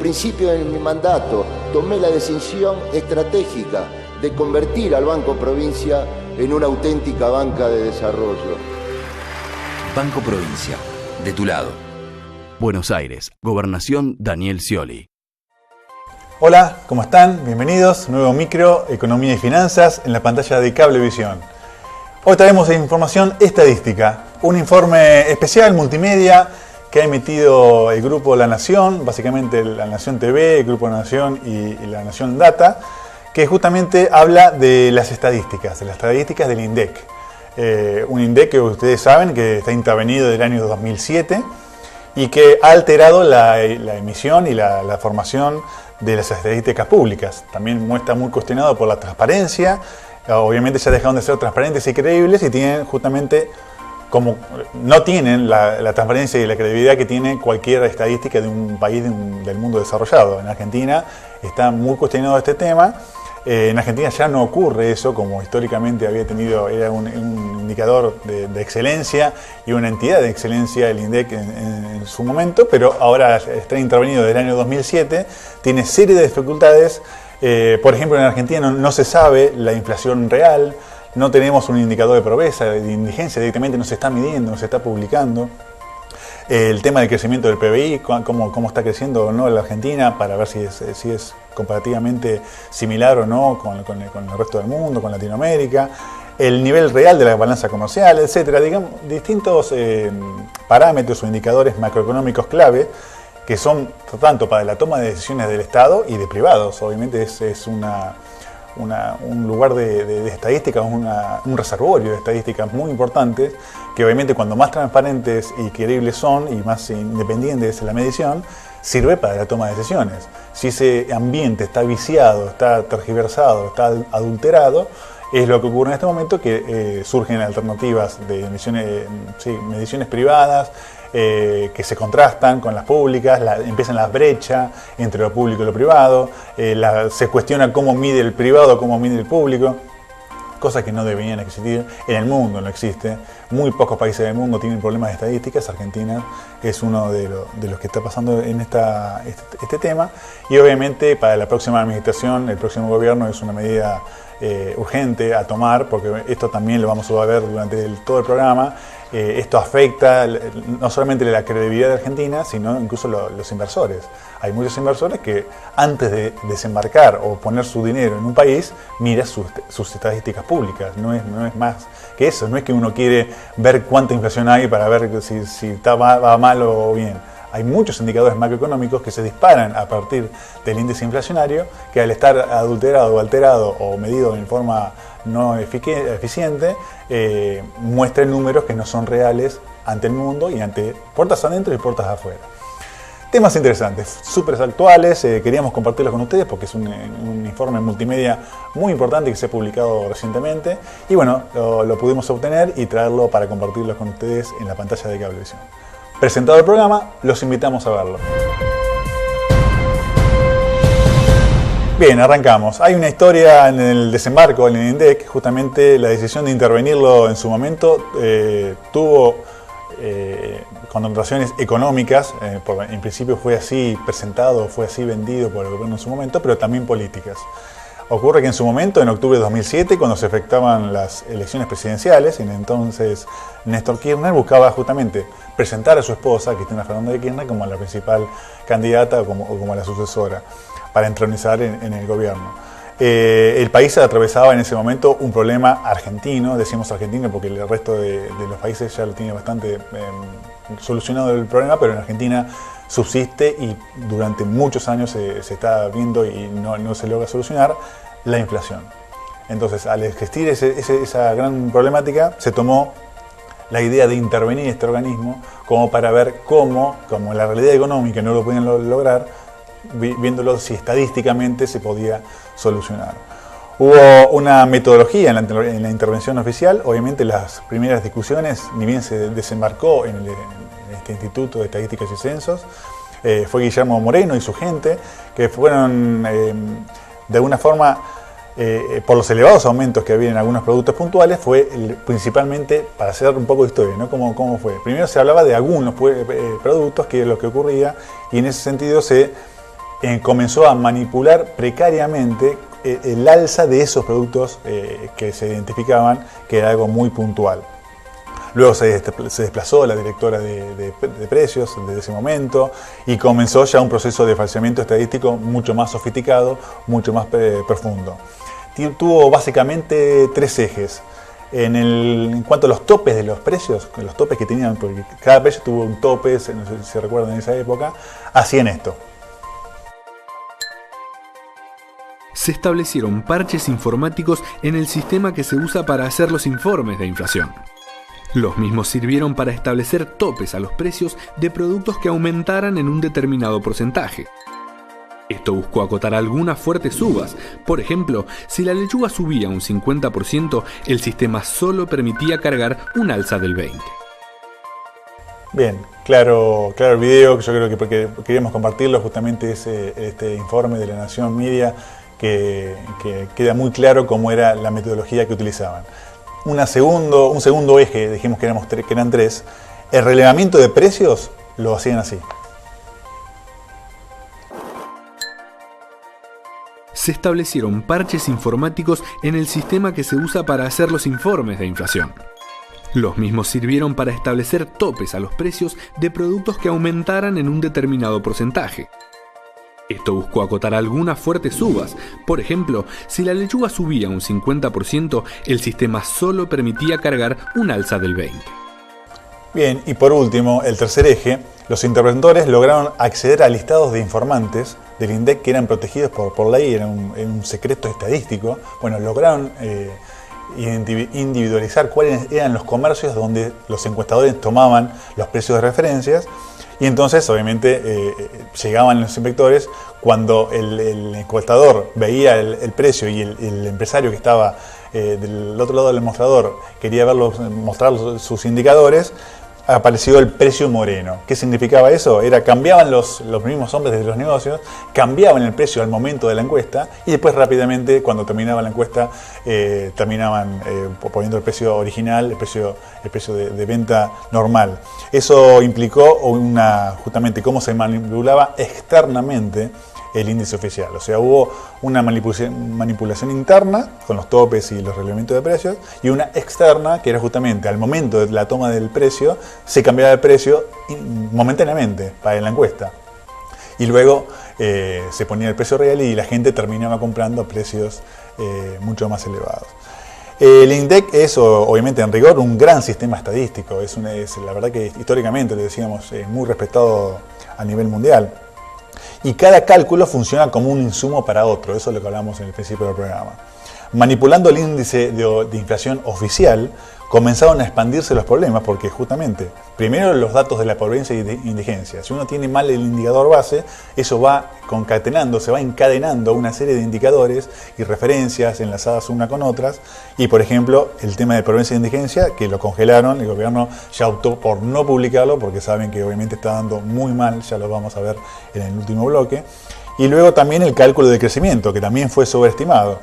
principio de mi mandato tomé la decisión estratégica de convertir al Banco Provincia en una auténtica banca de desarrollo. Banco Provincia, de tu lado. Buenos Aires, Gobernación Daniel Scioli. Hola, ¿cómo están? Bienvenidos. Nuevo micro, Economía y Finanzas, en la pantalla de Cablevisión. Hoy traemos información estadística, un informe especial multimedia que ha emitido el Grupo La Nación, básicamente La Nación TV, el Grupo La Nación y La Nación Data, que justamente habla de las estadísticas del INDEC. Un INDEC que ustedes saben que está intervenido del año 2007 y que ha alterado la emisión y la formación de las estadísticas públicas. También está muy cuestionado por la transparencia. Obviamente ya dejaron de ser transparentes y creíbles y tienen justamente, como no tienen la transparencia y la credibilidad que tiene cualquier estadística de un país del mundo desarrollado. En Argentina está muy cuestionado este tema. En Argentina ya no ocurre eso, como históricamente había tenido, era un indicador de excelencia y una entidad de excelencia el INDEC en su momento, pero ahora está intervenido desde el año 2007, tiene serie de dificultades. Por ejemplo, en Argentina no se sabe la inflación real, no tenemos un indicador de pobreza, de indigencia, directamente no se está midiendo, no se está publicando. El tema del crecimiento del PBI, cómo está creciendo o no la Argentina, para ver si es comparativamente similar o no con el resto del mundo, con Latinoamérica. El nivel real de la balanza comercial, etcétera. Digamos, distintos parámetros o indicadores macroeconómicos clave que son tanto para la toma de decisiones del Estado y de privados. Obviamente es un lugar de estadísticas, un reservorio de estadísticas muy importantes, que obviamente cuando más transparentes y creíbles son y más independientes es la medición, sirve para la toma de decisiones. Si ese ambiente está viciado, está tergiversado, está adulterado, es lo que ocurre en este momento, que surgen alternativas de mediciones privadas, que se contrastan con las públicas, empiezan las brechas entre lo público y lo privado, se cuestiona cómo mide el privado, cómo mide el público, cosas que no deberían existir. En el mundo no existe, muy pocos países del mundo tienen problemas de estadísticas. Argentina es uno de los que está pasando en este tema, y obviamente para la próxima administración, el próximo gobierno, es una medida urgente a tomar, porque esto también lo vamos a ver durante todo el programa. Esto afecta no solamente la credibilidad de Argentina, sino incluso los inversores. Hay muchos inversores que antes de desembarcar o poner su dinero en un país, mira sus estadísticas públicas. No es más que eso. No es que uno quiere ver cuánta inflación hay para ver si va mal o bien. Hay muchos indicadores macroeconómicos que se disparan a partir del índice inflacionario, que al estar adulterado o alterado o medido en forma no eficiente, muestran números que no son reales ante el mundo y ante puertas adentro y puertas afuera. Temas interesantes, súper actuales, queríamos compartirlos con ustedes porque es un informe multimedia muy importante que se ha publicado recientemente, y bueno, lo pudimos obtener y traerlo para compartirlo con ustedes en la pantalla de Cablevisión. Presentado el programa, los invitamos a verlo. Bien, arrancamos. Hay una historia en el desembarco en el INDEC. Justamente la decisión de intervenirlo en su momento tuvo connotaciones económicas. En principio fue así presentado, fue así vendido por el gobierno en su momento, pero también políticas. Ocurre que en su momento, en octubre de 2007, cuando se efectuaban las elecciones presidenciales, entonces Néstor Kirchner buscaba justamente presentar a su esposa, Cristina Fernández de Kirchner, como la principal candidata o como la sucesora para entronizar en el gobierno. El país atravesaba en ese momento un problema argentino, decimos argentino porque el resto de los países ya lo tiene bastante solucionado el problema, pero en Argentina subsiste y durante muchos años se está viendo y no se logra solucionar la inflación. Entonces, al existir esa gran problemática, se tomó la idea de intervenir este organismo como para ver cómo, como la realidad económica no lo podían lograr, viéndolo si estadísticamente se podía solucionar. Hubo una metodología en la intervención oficial. Obviamente las primeras discusiones, ni bien se desembarcó en este Instituto de Estadísticas y Censos, fue Guillermo Moreno y su gente, que fueron de alguna forma, por los elevados aumentos que había en algunos productos puntuales, fue principalmente para hacer un poco de historia, ¿no? ¿Cómo fue? Primero se hablaba de algunos productos, que es lo que ocurría, y en ese sentido se comenzó a manipular precariamente el alza de esos productos que se identificaban que era algo muy puntual. Luego se desplazó la directora de precios desde ese momento y comenzó ya un proceso de falseamiento estadístico mucho más sofisticado, mucho más profundo. Tuvo básicamente tres ejes. En cuanto a los topes de los precios, los topes que tenían, porque cada precio tuvo un tope, no sé si se recuerdan en esa época, hacían esto. Se establecieron parches informáticos en el sistema que se usa para hacer los informes de inflación. Los mismos sirvieron para establecer topes a los precios de productos que aumentaran en un determinado porcentaje. Esto buscó acotar algunas fuertes subas. Por ejemplo, si la lechuga subía un 50%, el sistema solo permitía cargar un alza del 20%. Bien, claro el video, yo creo que porque queríamos compartirlo, justamente este informe de La Nación Media, que queda muy claro cómo era la metodología que utilizaban. Un segundo eje, dijimos que eran tres, el relevamiento de precios lo hacían así. Se establecieron parches informáticos en el sistema que se usa para hacer los informes de inflación. Los mismos sirvieron para establecer topes a los precios de productos que aumentaran en un determinado porcentaje. Esto buscó acotar algunas fuertes subas. Por ejemplo, si la lechuga subía un 50%, el sistema solo permitía cargar un alza del 20%. Bien, y por último, el tercer eje, los interventores lograron acceder a listados de informantes del INDEC que eran protegidos por ley, era un secreto estadístico. Bueno, lograron individualizar cuáles eran los comercios donde los encuestadores tomaban los precios de referencias. Y entonces, obviamente, llegaban los inspectores cuando el encuestador veía el precio y el empresario que estaba del otro lado del mostrador quería mostrar sus indicadores, apareció el precio moreno. ¿Qué significaba eso? Cambiaban los mismos hombres de los negocios, cambiaban el precio al momento de la encuesta y después rápidamente, cuando terminaba la encuesta, terminaban poniendo el precio original, el precio de venta normal. Eso implicó justamente cómo se manipulaba externamente el índice oficial. O sea, hubo una manipulación interna con los topes y los reglamentos de precios y una externa que era justamente al momento de la toma del precio se cambiaba el precio momentáneamente para la encuesta y luego se ponía el precio real y la gente terminaba comprando a precios mucho más elevados. El INDEC es, obviamente, en rigor, un gran sistema estadístico. Es la verdad que históricamente, lo decíamos, muy respetado a nivel mundial. Y cada cálculo funciona como un insumo para otro. Eso es lo que hablamos en el principio del programa. Manipulando el índice de inflación oficial, comenzaron a expandirse los problemas porque justamente, primero los datos de la pobreza y de indigencia. Si uno tiene mal el indicador base, eso va concatenando, se va encadenando una serie de indicadores y referencias enlazadas una con otras. Y por ejemplo, el tema de pobreza e indigencia, que lo congelaron, el gobierno ya optó por no publicarlo porque saben que obviamente está dando muy mal, ya lo vamos a ver en el último bloque. Y luego también el cálculo de crecimiento, que también fue sobreestimado.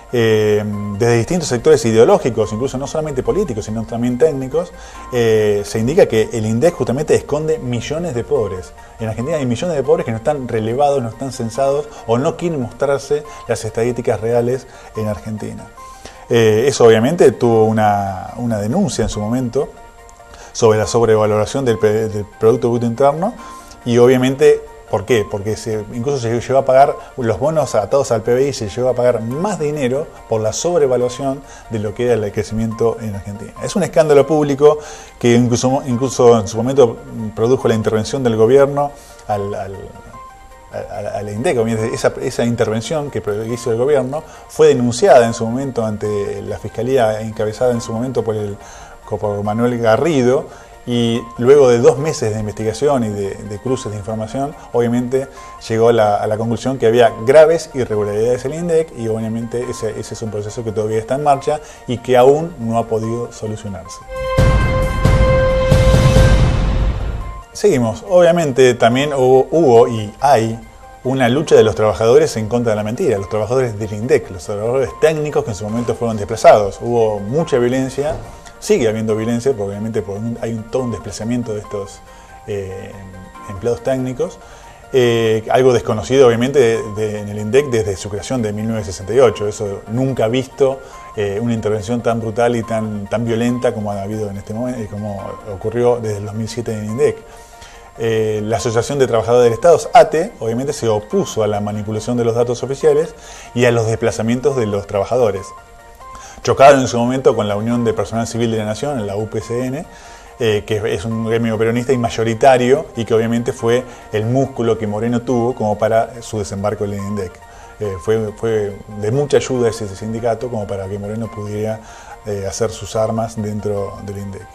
Desde distintos sectores ideológicos, incluso no solamente políticos, sino también técnicos, se indica que el INDEC justamente esconde millones de pobres. En Argentina hay millones de pobres que no están relevados, no están censados o no quieren mostrarse las estadísticas reales en Argentina. Eso obviamente tuvo una denuncia en su momento sobre la sobrevaloración del Producto Bruto Interno y obviamente, ¿por qué? Porque incluso se llegó a pagar los bonos atados al PBI, se llegó a pagar más dinero por la sobrevaluación de lo que era el crecimiento en Argentina. Es un escándalo público que incluso en su momento produjo la intervención del gobierno al INDEC. Esa intervención que hizo el gobierno fue denunciada en su momento ante la Fiscalía, encabezada en su momento por Manuel Garrido. Y luego de 2 meses de investigación y de cruces de información, obviamente llegó a la conclusión que había graves irregularidades en el INDEC y obviamente ese es un proceso que todavía está en marcha y que aún no ha podido solucionarse. Seguimos. Obviamente también hubo y hay una lucha de los trabajadores en contra de la mentira, los trabajadores del INDEC, los trabajadores técnicos que en su momento fueron desplazados. Hubo mucha violencia. Sigue habiendo violencia, porque obviamente hay todo un desplazamiento de estos empleados técnicos. algo desconocido obviamente en el INDEC desde su creación de 1968. Eso nunca visto una intervención tan brutal y tan violenta como ha habido en este momento, como ocurrió desde el 2007 en el INDEC. La Asociación de Trabajadores del Estado, ATE, obviamente se opuso a la manipulación de los datos oficiales y a los desplazamientos de los trabajadores. Chocaron en su momento con la Unión de Personal Civil de la Nación, la UPCN, que es un gremio peronista y mayoritario, y que obviamente fue el músculo que Moreno tuvo como para su desembarco en el INDEC. Fue de mucha ayuda ese sindicato como para que Moreno pudiera hacer sus armas dentro del INDEC.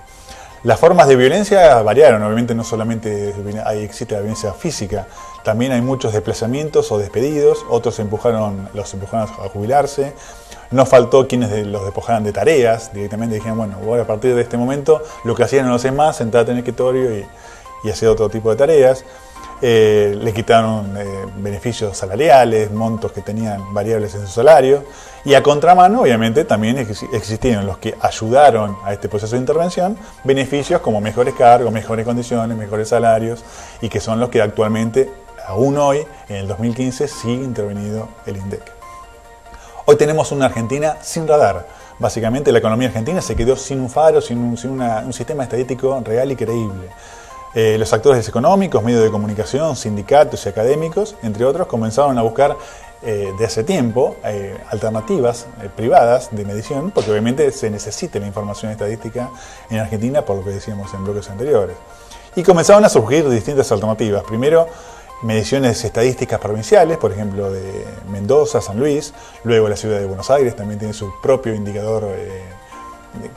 Las formas de violencia variaron, obviamente no solamente existe la violencia física, también hay muchos desplazamientos o despedidos, otros los empujaron a jubilarse. No faltó quienes los despojaran de tareas, directamente dijeron, bueno, a partir de este momento lo que hacían no lo hacen más, sentate en el escritorio y hacer otro tipo de tareas. Le quitaron beneficios salariales, montos que tenían variables en su salario. Y a contramano, obviamente, también existieron los que ayudaron a este proceso de intervención, beneficios como mejores cargos, mejores condiciones, mejores salarios, y que son los que actualmente, aún hoy, en el 2015, sigue intervenido el INDEC. Hoy tenemos una Argentina sin radar. Básicamente la economía argentina se quedó sin un faro, sin un sistema estadístico real y creíble. Los actores económicos, medios de comunicación, sindicatos y académicos, entre otros, comenzaron a buscar de hace tiempo alternativas privadas de medición, porque obviamente se necesita la información estadística en Argentina, por lo que decíamos en bloques anteriores. Y comenzaron a surgir distintas alternativas. Primero, mediciones estadísticas provinciales, por ejemplo de Mendoza, San Luis. Luego la ciudad de Buenos Aires también tiene su propio indicador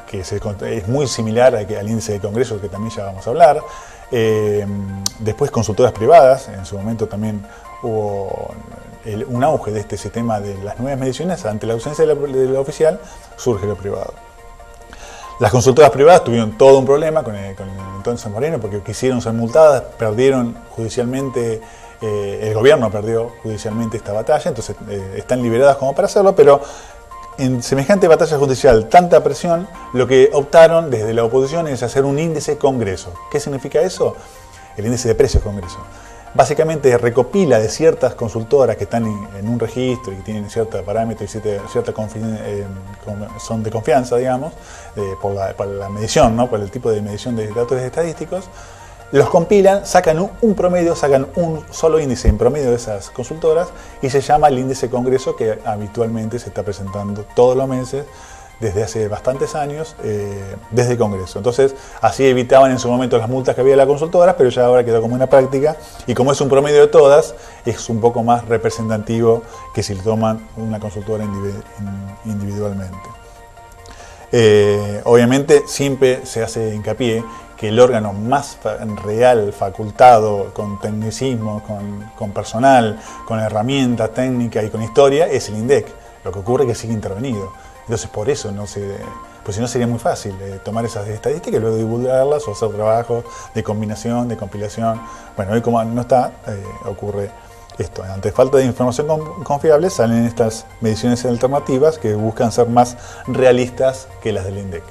que es muy similar al índice de Congreso, que también ya vamos a hablar. Después consultoras privadas, en su momento también hubo un auge de este sistema de las nuevas mediciones. Ante la ausencia de la oficial surge lo privado. Las consultoras privadas tuvieron todo un problema con el entonces Moreno, porque quisieron ser multadas, perdieron judicialmente, el gobierno perdió judicialmente esta batalla, entonces están liberadas como para hacerlo, pero en semejante batalla judicial, tanta presión, lo que optaron desde la oposición es hacer un índice Congreso. ¿Qué significa eso? El índice de precios Congreso. Básicamente recopila de ciertas consultoras que están en un registro y que tienen ciertos parámetros y son de confianza, digamos, por la medición, ¿no? Por el tipo de medición de datos estadísticos. Los compilan, sacan un promedio, sacan un solo índice en promedio de esas consultoras y se llama el índice Congreso, que habitualmente se está presentando todos los meses desde hace bastantes años, desde el Congreso. Entonces, así evitaban en su momento las multas que había de las consultoras, pero ya ahora quedó como una práctica, y como es un promedio de todas, es un poco más representativo que si toman una consultora individualmente. Obviamente siempre se hace hincapié que el órgano más real, facultado, con tecnicismo, con personal, con herramientas técnicas y con historia, es el INDEC. Lo que ocurre es que sigue intervenido. Entonces por eso pues si no sería muy fácil tomar esas estadísticas y luego divulgarlas o hacer trabajos de combinación, de compilación. Bueno, hoy como no está, ocurre esto. Ante falta de información confiable salen estas mediciones alternativas que buscan ser más realistas que las del INDEC.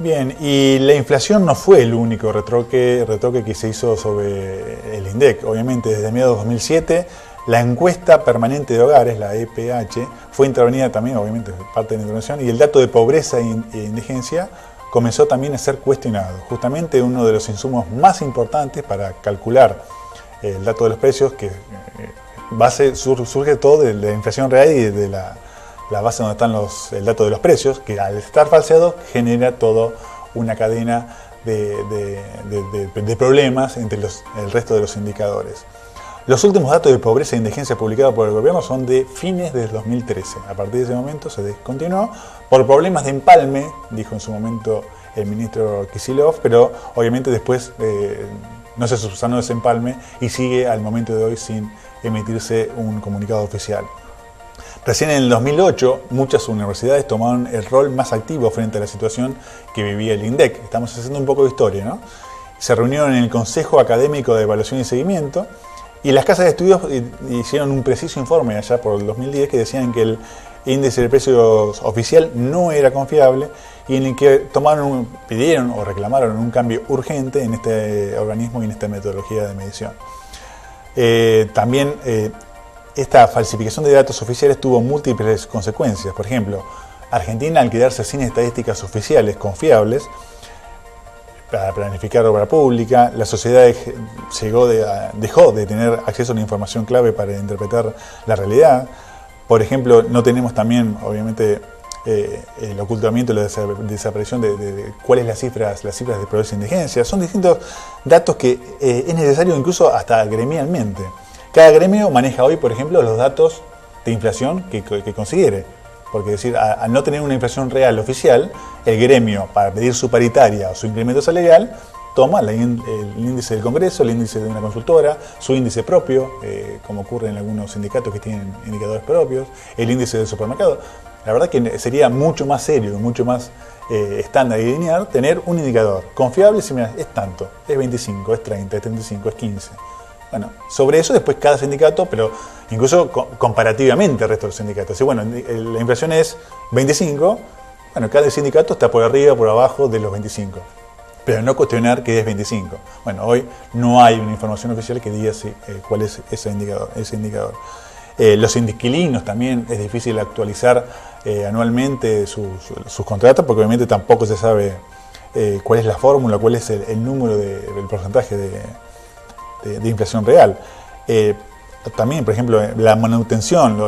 Bien, y la inflación no fue el único retoque que se hizo sobre el INDEC. Obviamente desde mediados de 2007 la encuesta permanente de hogares, la EPH, fue intervenida también, obviamente parte de la intervención, y el dato de pobreza e indigencia comenzó también a ser cuestionado. Justamente uno de los insumos más importantes para calcular el dato de los precios, que surge todo de la inflación real y de la base donde están el dato de los precios, que al estar falseado genera toda una cadena de problemas entre el resto de los indicadores. Los últimos datos de pobreza e indigencia publicados por el gobierno son de fines del 2013. A partir de ese momento se descontinuó por problemas de empalme, dijo en su momento el ministro Kicillof, pero obviamente después no se subsanó ese empalme y sigue al momento de hoy sin emitirse un comunicado oficial. Recién en el 2008 muchas universidades tomaron el rol más activo frente a la situación que vivía el INDEC. Estamos haciendo un poco de historia, ¿no? Se reunieron en el Consejo Académico de Evaluación y Seguimiento, y las casas de estudios hicieron un preciso informe allá por el 2010 que decían que el índice de precios oficial no era confiable y en el que pidieron o reclamaron un cambio urgente en este organismo y en esta metodología de medición. También esta falsificación de datos oficiales tuvo múltiples consecuencias. Por ejemplo, Argentina, al quedarse sin estadísticas oficiales confiables para planificar obra pública, la sociedad dejó de tener acceso a una información clave para interpretar la realidad. Por ejemplo, no tenemos también, obviamente, el ocultamiento y la desaparición de cuáles las cifras de pobreza e indigencia. Son distintos datos que es necesario incluso hasta gremialmente. Cada gremio maneja hoy, por ejemplo, los datos de inflación que considere. Porque decir, al no tener una inflación real oficial, el gremio, para pedir su paritaria o su incremento salarial, toma el índice del Congreso, el índice de una consultora, su índice propio, como ocurre en algunos sindicatos que tienen indicadores propios, el índice del supermercado. La verdad que sería mucho más serio, mucho más estándar y lineal tener un indicador confiable, si mira, es tanto, es 25, es 30, es 35, es 15. Bueno, sobre eso después cada sindicato, pero incluso comparativamente al resto de los sindicatos. Si bueno, la inflación es 25, bueno, cada sindicato está por arriba o por abajo de los 25. Pero no cuestionar que es 25. Bueno, hoy no hay una información oficial que diga cuál es ese indicador. Los inquilinos también es difícil actualizar anualmente sus contratos, porque obviamente tampoco se sabe cuál es la fórmula, cuál es el número el porcentaje de inflación real. También, por ejemplo, la manutención,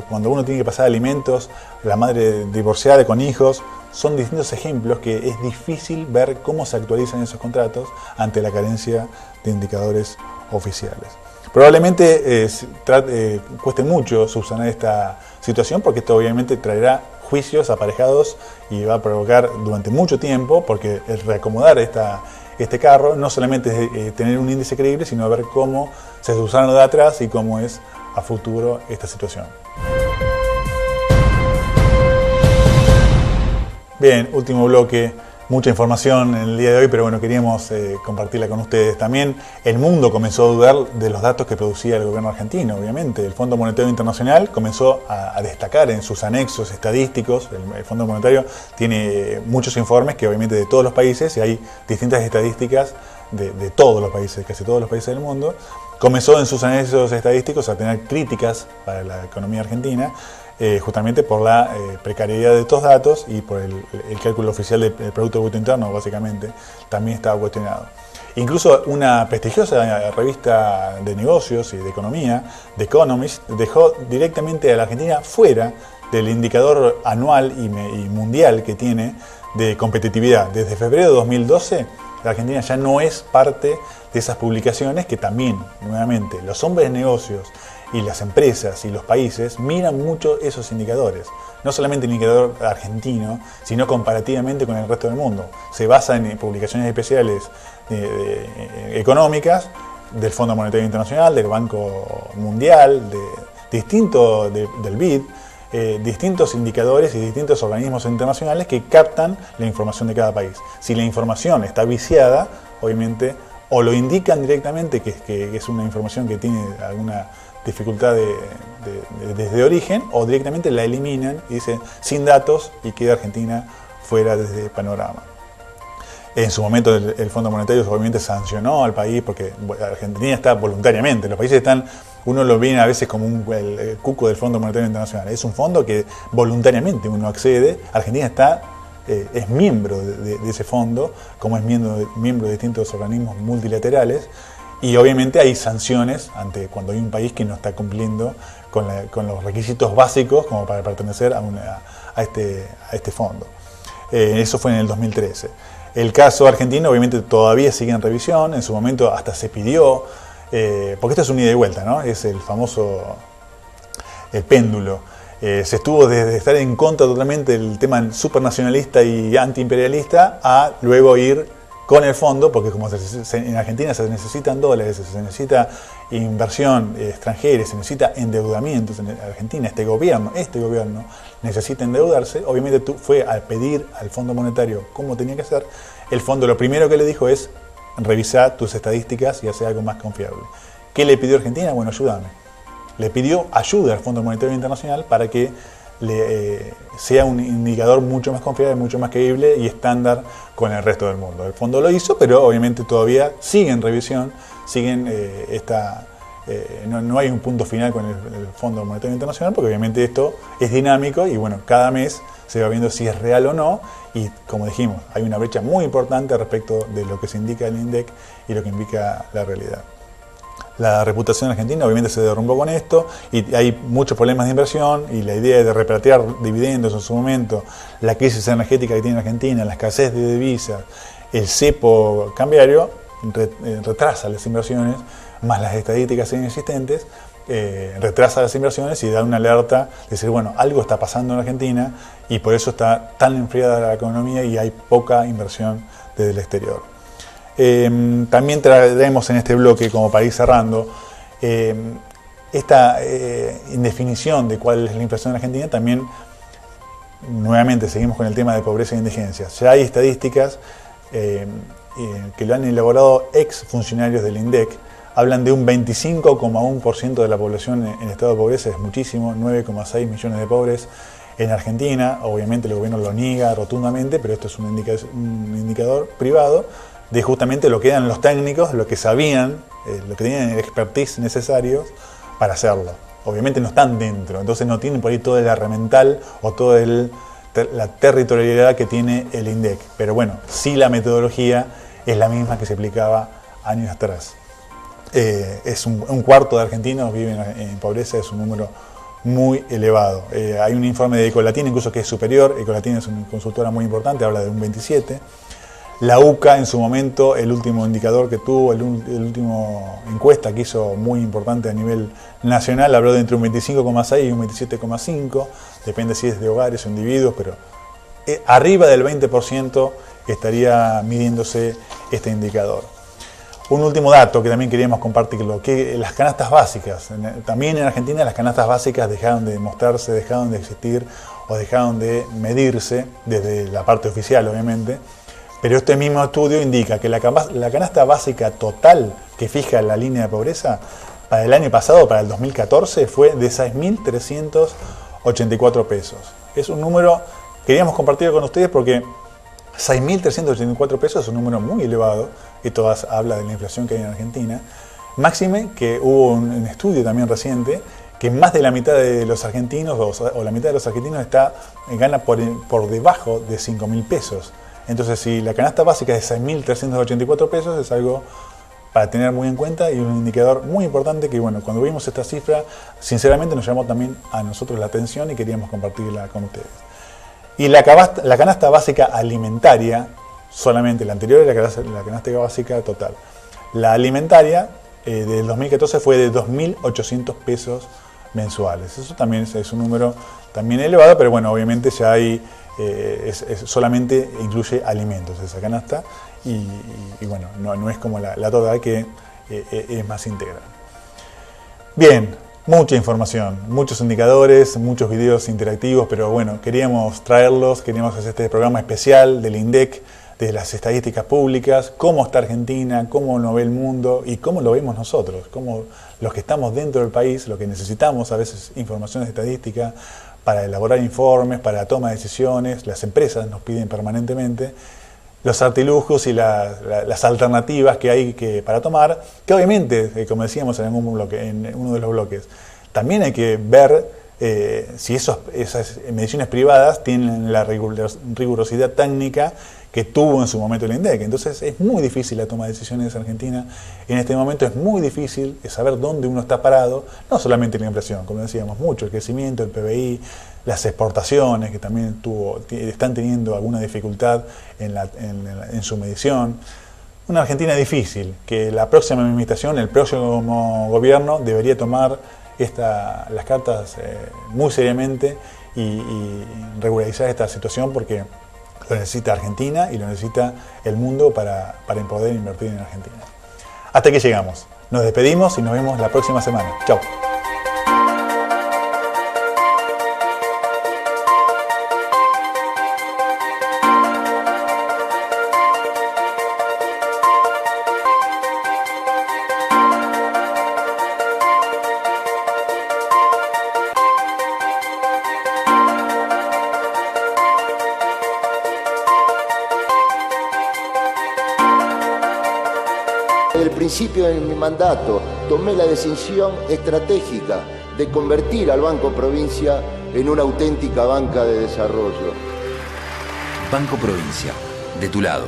cuando uno tiene que pasar alimentos, la madre divorciada con hijos, son distintos ejemplos que es difícil ver cómo se actualizan esos contratos ante la carencia de indicadores oficiales. Probablemente cueste mucho subsanar esta situación, porque esto obviamente traerá juicios aparejados y va a provocar durante mucho tiempo, porque el reacomodar este carro no solamente es tener un índice creíble, sino ver cómo se subsanan de atrás y cómo es a futuro esta situación. Bien, último bloque, mucha información en el día de hoy, pero bueno, queríamos compartirla con ustedes. También el mundo comenzó a dudar de los datos que producía el gobierno argentino, obviamente. El Fondo Monetario Internacional comenzó a destacar en sus anexos estadísticos. El Fondo Monetario tiene muchos informes que obviamente de todos los países, y hay distintas estadísticas de todos los países, casi todos los países del mundo. Comenzó en sus anexos estadísticos a tener críticas para la economía argentina, justamente por la precariedad de estos datos y por el cálculo oficial del Producto Bruto Interno, básicamente, también estaba cuestionado. Incluso una prestigiosa revista de negocios y de economía, The Economist, dejó directamente a la Argentina fuera del indicador anual y mundial que tiene de competitividad. Desde febrero de 2012, la Argentina ya no es parte de esas publicaciones que también, nuevamente, los hombres de negocios y las empresas y los países miran mucho esos indicadores. No solamente el indicador argentino, sino comparativamente con el resto del mundo. Se basa en publicaciones especiales económicas del Fondo Monetario Internacional, del Banco Mundial, del BID, distintos indicadores y distintos organismos internacionales que captan la información de cada país. Si la información está viciada, obviamente, o lo indican directamente que es una información que tiene alguna dificultad desde origen, o directamente la eliminan y dicen sin datos y queda Argentina fuera desde el panorama. En su momento el Fondo Monetario obviamente sancionó al país porque Argentina está voluntariamente, los países están, uno lo viene a veces como el cuco del Fondo Monetario Internacional, es un fondo que voluntariamente uno accede. Argentina es miembro de ese fondo, como es miembro de distintos organismos multilaterales, y obviamente hay sanciones cuando hay un país que no está cumpliendo con los requisitos básicos como para pertenecer a este fondo. Eso fue en el 2013. El caso argentino obviamente todavía sigue en revisión. En su momento hasta se pidió, porque esto es un ida y vuelta, ¿no? Es el famoso péndulo. Se estuvo desde estar en contra totalmente del tema supernacionalista y antiimperialista a luego ir con el fondo, porque como en Argentina se necesitan dólares, se necesita inversión extranjera, se necesita endeudamiento. En Argentina este gobierno necesita endeudarse. Obviamente fue a pedir al Fondo Monetario cómo tenía que hacer. El fondo lo primero que le dijo es revisar tus estadísticas y hacer algo más confiable. ¿Qué le pidió Argentina? Bueno, ayúdame. Le pidió ayuda al Fondo Monetario Internacional para que sea un indicador mucho más confiable, mucho más creíble y estándar con el resto del mundo. El fondo lo hizo, pero obviamente todavía sigue en revisión, no hay un punto final con el Fondo Monetario Internacional, porque obviamente esto es dinámico y bueno, cada mes se va viendo si es real o no, y como dijimos, hay una brecha muy importante respecto de lo que se indica el INDEC y lo que indica la realidad. La reputación argentina obviamente se derrumbó con esto y hay muchos problemas de inversión, y la idea de repatriar dividendos en su momento, la crisis energética que tiene Argentina, la escasez de divisas, el cepo cambiario retrasa las inversiones, más las estadísticas inexistentes, retrasa las inversiones y da una alerta de decir, bueno, algo está pasando en Argentina y por eso está tan enfriada la economía y hay poca inversión desde el exterior. También traemos en este bloque, como para ir cerrando, esta indefinición de cuál es la inflación en Argentina. También, nuevamente, seguimos con el tema de pobreza e indigencia. Ya hay estadísticas que lo han elaborado ex funcionarios del INDEC. Hablan de un 25,1% de la población en estado de pobreza, es muchísimo, 9,6 millones de pobres en Argentina. Obviamente el gobierno lo niega rotundamente, pero esto es un indicador privado de justamente lo que eran los técnicos, lo que sabían, lo que tenían el expertise necesario para hacerlo. Obviamente no están dentro, entonces no tienen por ahí todo el herramental o toda la territorialidad que tiene el INDEC. Pero bueno, sí, la metodología es la misma que se aplicaba años atrás. Es un cuarto de argentinos viven en pobreza, es un número muy elevado. Hay un informe de Ecolatina incluso que es superior. Ecolatina es una consultora muy importante, habla de un 27%. La UCA en su momento, el último indicador que tuvo, el último encuesta que hizo muy importante a nivel nacional, habló de entre un 25,6 y un 27,5, depende si es de hogares o individuos, pero arriba del 20% estaría midiéndose este indicador. Un último dato que también queríamos compartirlo, que las canastas básicas, también en Argentina las canastas básicas dejaron de mostrarse, dejaron de existir o dejaron de medirse desde la parte oficial, obviamente. Pero este mismo estudio indica que la canasta básica total que fija la línea de pobreza para el año pasado, para el 2014, fue de 6.384 pesos. Es un número que queríamos compartir con ustedes porque 6.384 pesos es un número muy elevado. Esto habla de la inflación que hay en Argentina. Máxime que hubo un estudio también reciente que más de la mitad de los argentinos, o la mitad de los argentinos gana por debajo de 5.000 pesos. Entonces, si la canasta básica es de 6.384 pesos, es algo para tener muy en cuenta y un indicador muy importante que, bueno, cuando vimos esta cifra, sinceramente nos llamó también a nosotros la atención y queríamos compartirla con ustedes. Y la canasta básica alimentaria, solamente la anterior era la canasta básica total. La alimentaria del 2014 fue de 2.800 pesos mensuales. Eso también es un número también elevado, pero bueno, obviamente ya hay... solamente incluye alimentos esa canasta y bueno, no es como la total que es más integral. Bien, mucha información, muchos indicadores, muchos videos interactivos, pero bueno, queríamos traerlos, queríamos hacer este programa especial del INDEC, de las estadísticas públicas, cómo está Argentina, cómo lo ve el mundo y cómo lo vemos nosotros, cómo los que estamos dentro del país, lo que necesitamos a veces información estadística para elaborar informes, para la toma de decisiones. Las empresas nos piden permanentemente los artilugios y las alternativas que hay para tomar, que obviamente, como decíamos en uno de los bloques, también hay que ver si esas mediciones privadas tienen la rigurosidad técnica que tuvo en su momento el INDEC. Entonces es muy difícil la toma de decisiones en Argentina. En este momento es muy difícil saber dónde uno está parado, no solamente la inflación, como decíamos, mucho el crecimiento, el PBI, las exportaciones, que también están teniendo alguna dificultad en su medición. Una Argentina difícil, que la próxima administración, el próximo gobierno debería tomar las cartas muy seriamente y regularizar esta situación, porque lo necesita Argentina y lo necesita el mundo para poder invertir en Argentina. Hasta aquí llegamos. Nos despedimos y nos vemos la próxima semana. Chao. Desde el principio de mi mandato tomé la decisión estratégica de convertir al Banco Provincia en una auténtica banca de desarrollo. Banco Provincia, de tu lado.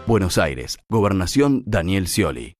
Buenos Aires, Gobernación Daniel Scioli.